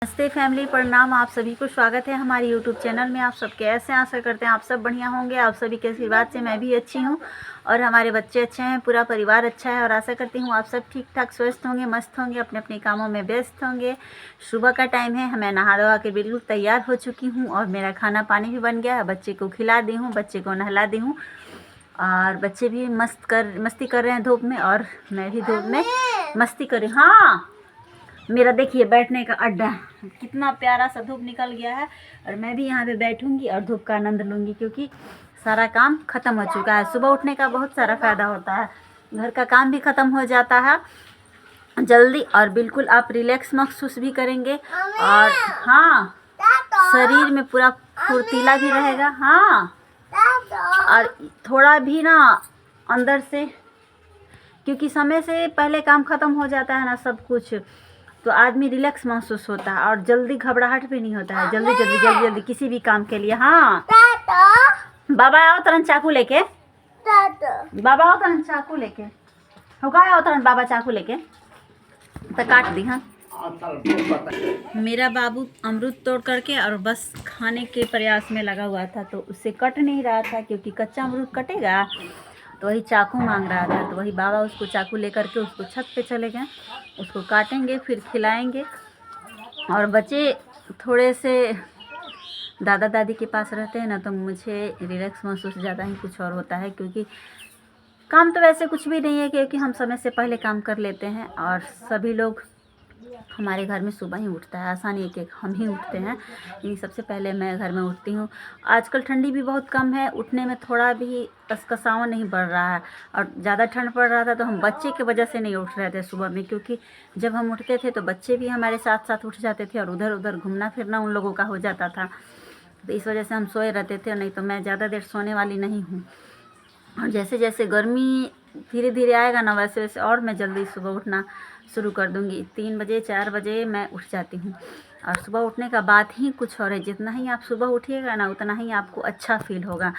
नमस्ते फैमिली, प्रणाम। आप सभी को स्वागत है हमारे YouTube चैनल में। आप सब कैसे हैं? आशा करते हैं आप सब बढ़िया होंगे। आप सभी के आशीर्वाद से मैं भी अच्छी हूं और हमारे बच्चे अच्छे हैं, पूरा परिवार अच्छा है और आशा करती हूं आप सब ठीक ठाक स्वस्थ होंगे, मस्त होंगे, अपने अपने कामों में व्यस्त होंगे। सुबह का टाइम है, मैं नहा धोवा के बिल्कुल तैयार हो चुकी हूँ और मेरा खाना पानी भी बन गया है। बच्चे को खिला दी हूँ, बच्चे को नहला दी हूँ और बच्चे भी मस्ती कर रहे हैं धूप में और मैं भी धूप में मस्ती कर रही हूँ। हाँ, मेरा देखिए बैठने का अड्डा, कितना प्यारा सा धूप निकल गया है और मैं भी यहाँ पे बैठूंगी और धूप का आनंद लूंगी क्योंकि सारा काम ख़त्म हो चुका है। सुबह उठने का बहुत सारा फ़ायदा होता है, घर का काम भी ख़त्म हो जाता है जल्दी और बिल्कुल आप रिलैक्स महसूस भी करेंगे और हाँ, शरीर में पूरा फुर्तीला भी रहेगा। हाँ, और थोड़ा भी ना अंदर से, क्योंकि समय से पहले काम ख़त्म हो जाता है ना सब कुछ, तो आदमी रिलैक्स महसूस होता है और जल्दी घबराहट भी नहीं होता है। जल्दी किसी भी काम के लिए। हाँ, बाबा आओ तुरंत चाकू लेके, बाबा आओ तुरंत चाकू लेके, होगा आओ तुरंत बाबा चाकू लेके, तो काट दी। हाँ, मेरा बाबू अमरूद तोड़ करके और बस खाने के प्रयास में लगा हुआ था, तो उससे कट नहीं रहा था क्योंकि कच्चा अमरूद कटेगा, तो वही चाकू मांग रहा था। तो वही बाबा उसको चाकू लेकर के उसको छत पे चले गए, उसको काटेंगे फिर खिलाएंगे। और बच्चे थोड़े से दादा दादी के पास रहते हैं ना, तो मुझे रिलैक्स महसूस ज़्यादा ही कुछ और होता है क्योंकि काम तो वैसे कुछ भी नहीं है क्योंकि हम समय से पहले काम कर लेते हैं और सभी लोग हमारे घर में सुबह ही उठता है। ऐसा नहीं है कि हम ही उठते हैं, लेकिन सबसे पहले मैं घर में उठती हूँ। आजकल ठंडी भी बहुत कम है, उठने में थोड़ा भी कसकसावन नहीं बढ़ रहा है और ज़्यादा ठंड पड़ रहा था तो हम बच्चे की वजह से नहीं उठ रहे थे सुबह में, क्योंकि जब हम उठते थे तो बच्चे भी हमारे साथ साथ उठ जाते थे और उधर उधर घूमना फिरना उन लोगों का हो जाता था, तो इस वजह से हम सोए रहते थे। नहीं तो मैं ज़्यादा देर सोने वाली नहीं हूँ। और जैसे जैसे गर्मी धीरे धीरे आएगा ना, वैसे वैसे और मैं जल्दी सुबह उठना शुरू कर दूँगी। 3 बजे 4 बजे मैं उठ जाती हूँ और सुबह उठने का बात ही कुछ और है। जितना ही आप सुबह उठिएगा ना, उतना ही आपको अच्छा फील होगा।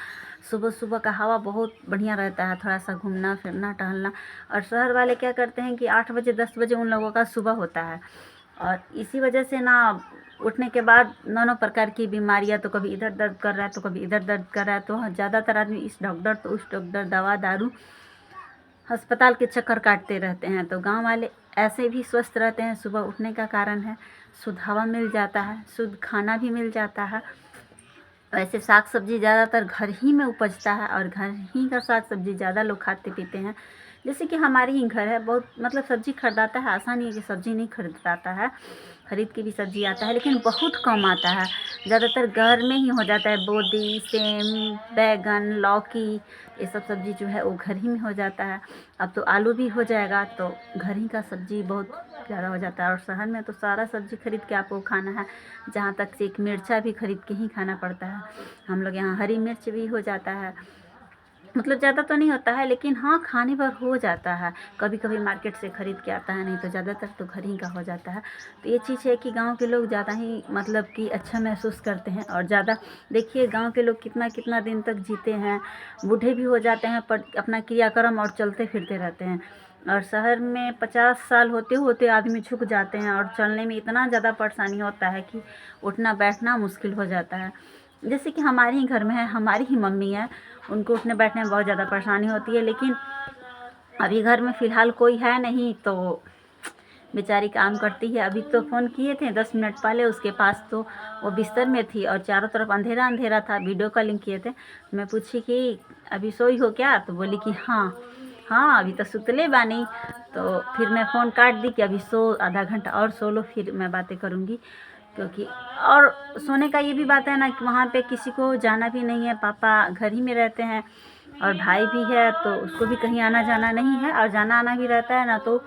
सुबह सुबह का हवा बहुत बढ़िया रहता है, थोड़ा सा घूमना फिरना टहलना। और शहर वाले क्या करते हैं कि 8 बजे 10 बजे उन लोगों का सुबह होता है और इसी वजह से ना उठने के बाद नाना प्रकार की बीमारियां, तो कभी इधर दर्द कर रहा है तो कभी इधर दर्द कर रहा है, तो ज़्यादातर आदमी इस डॉक्टर तो उस डॉक्टर, दवा दारू, अस्पताल के चक्कर काटते रहते हैं। तो गांव वाले ऐसे भी स्वस्थ रहते हैं। सुबह उठने का कारण है शुद्ध हवा मिल जाता है, शुद्ध खाना भी मिल जाता है। वैसे साग सब्जी ज़्यादातर घर ही में उपजता है और घर ही का साग सब्जी ज़्यादा लोग खाते पीते हैं। जैसे कि हमारे ही घर है, बहुत मतलब सब्जी खरीदाता है, ऐसा नहीं है कि सब्जी नहीं खरीदाता है, खरीद के भी सब्जी आता है, लेकिन बहुत कम आता है। ज़्यादातर घर में ही हो जाता है। बोदी, सेम, बैगन, लौकी, ये सब सब्जी जो है वो घर ही में हो जाता है। अब तो आलू भी हो जाएगा, तो घर ही का सब्जी बहुत ज़्यादा हो जाता है। और शहर में तो सारा सब्जी खरीद के आपको खाना है, जहाँ तक से एक मिर्चा भी खरीद के ही खाना पड़ता है। हम लोग यहाँ हरी मिर्च भी हो जाता है, मतलब ज़्यादा तो नहीं होता है लेकिन हाँ खाने पर हो जाता है। कभी कभी मार्केट से ख़रीद के आता है, नहीं तो ज़्यादातर तो घर ही का हो जाता है। तो ये चीज़ है कि गांव के लोग ज़्यादा ही मतलब कि अच्छा महसूस करते हैं और ज़्यादा, देखिए गांव के लोग कितना कितना दिन तक जीते हैं, बूढ़े भी हो जाते हैं पर अपना क्रियाक्रम और चलते फिरते रहते हैं। और शहर में 50 साल होते होते आदमी झुक जाते हैं और चलने में इतना ज़्यादा परेशानी होता है कि उठना बैठना मुश्किल हो जाता है। जैसे कि हमारे ही घर में है, हमारी ही मम्मी है, उनको उठने बैठने में बहुत ज़्यादा परेशानी होती है, लेकिन अभी घर में फ़िलहाल कोई है नहीं तो बेचारी काम करती है। अभी तो फ़ोन किए थे 10 मिनट पहले, उसके पास तो वो बिस्तर में थी और चारों तरफ अंधेरा अंधेरा था। वीडियो कॉलिंग किए थे, मैं पूछी कि अभी सोई हो क्या, तो बोली कि हाँ हाँ अभी तो सुतले बानी। तो फिर मैं फ़ोन काट दी कि अभी सो, आधा घंटा और सो लो फिर मैं बातें करूँगी। क्योंकि और सोने का ये भी बात है ना कि वहाँ पे किसी को जाना भी नहीं है, पापा घर ही में रहते हैं और भाई भी है, तो उसको भी कहीं आना जाना नहीं है। और जाना आना भी रहता है ना तो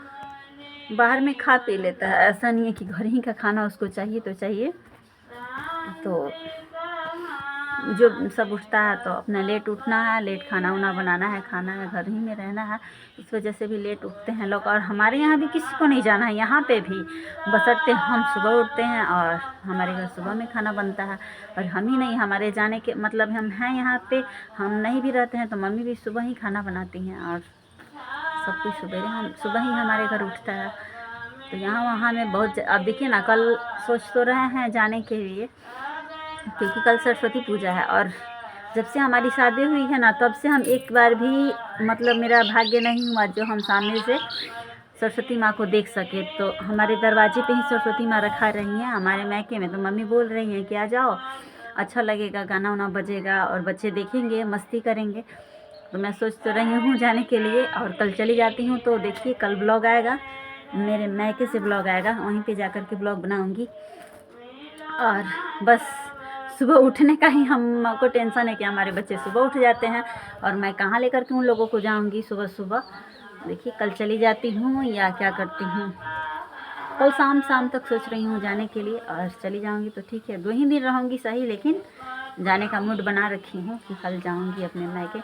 बाहर में खा पी लेता है, ऐसा नहीं है कि घर ही का खाना उसको चाहिए तो चाहिए। तो जो सब उठता है तो अपना लेट उठना है, लेट खाना वाना बनाना है, खाना है, घर ही में रहना है, इस वजह से भी लेट उठते हैं लोग। और हमारे यहाँ भी किसी को नहीं जाना है, यहाँ पे भी बशर्ते हम सुबह उठते हैं और हमारे घर सुबह में खाना बनता है। और हम ही नहीं, हमारे जाने के मतलब हम हैं यहाँ पे, हम नहीं भी रहते हैं तो मम्मी भी सुबह ही खाना बनाती हैं और सब कुछ सुबह ही हमारे घर उठता है। तो यहाँ वहाँ में बहुत अब देखिए ना, कल सोच तो रहे हैं जाने के लिए, क्योंकि कल सरस्वती पूजा है। और जब से हमारी शादी हुई है ना, तब से हम एक बार भी मतलब मेरा भाग्य नहीं हुआ जो हम सामने से सरस्वती माँ को देख सके। तो हमारे दरवाजे पे ही सरस्वती माँ रखा रही हैं हमारे मायके में। तो मम्मी बोल रही हैं कि आ जाओ, अच्छा लगेगा, गाना वाना बजेगा और बच्चे देखेंगे, मस्ती करेंगे। तो मैं सोच तो रही हूँ जाने के लिए, और कल चली जाती हूँ। तो देखिए कल ब्लॉग आएगा, मेरे मायके से ब्लॉग आएगा, वहीं पे जाकर के ब्लॉग बनाऊँगी। और बस सुबह उठने का ही हमको टेंशन है कि हमारे बच्चे सुबह उठ जाते हैं, और मैं कहाँ लेकर के उन लोगों को जाऊँगी सुबह सुबह। देखिए कल चली जाती हूँ या क्या करती हूँ। कल शाम तक सोच रही हूँ जाने के लिए, और चली जाऊँगी तो ठीक है, 2 ही दिन रहूँगी सही, लेकिन जाने का मूड बना रखी हूँ कि कल जाऊँगी अपने मायके।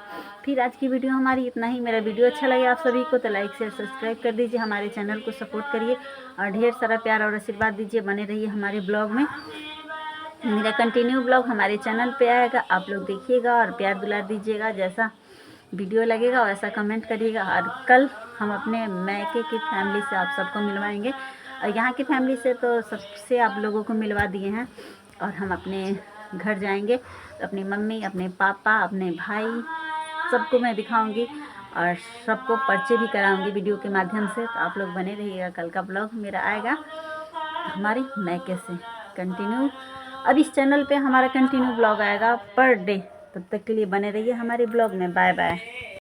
फिर आज की वीडियो हमारी इतना ही। मेरा वीडियो अच्छा लगे आप सभी को तो लाइक शेयर सब्सक्राइब कर दीजिए, हमारे चैनल को सपोर्ट करिए और ढेर सारा प्यार और आशीर्वाद दीजिए। बने रहिए हमारे ब्लॉग में। मेरा कंटिन्यू ब्लॉग हमारे चैनल पे आएगा, आप लोग देखिएगा और प्यार दुलार दीजिएगा। जैसा वीडियो लगेगा वैसा कमेंट करिएगा। और कल हम अपने मायके की फैमिली से आप सबको मिलवाएंगे, और यहाँ की फैमिली से तो सबसे आप लोगों को मिलवा दिए हैं। और हम अपने घर जाएंगे तो अपनी मम्मी, अपने पापा, अपने भाई, सबको मैं दिखाऊंगी और सबको परिचय भी कराऊंगी वीडियो के माध्यम से। तो आप लोग बने रहिएगा, कल का ब्लॉग मेरा आएगा हमारे मायके से कंटिन्यू। अब इस चैनल पे हमारा कंटिन्यू ब्लॉग आएगा पर डे। तब तक के लिए बने रहिए हमारे ब्लॉग में। Bye bye.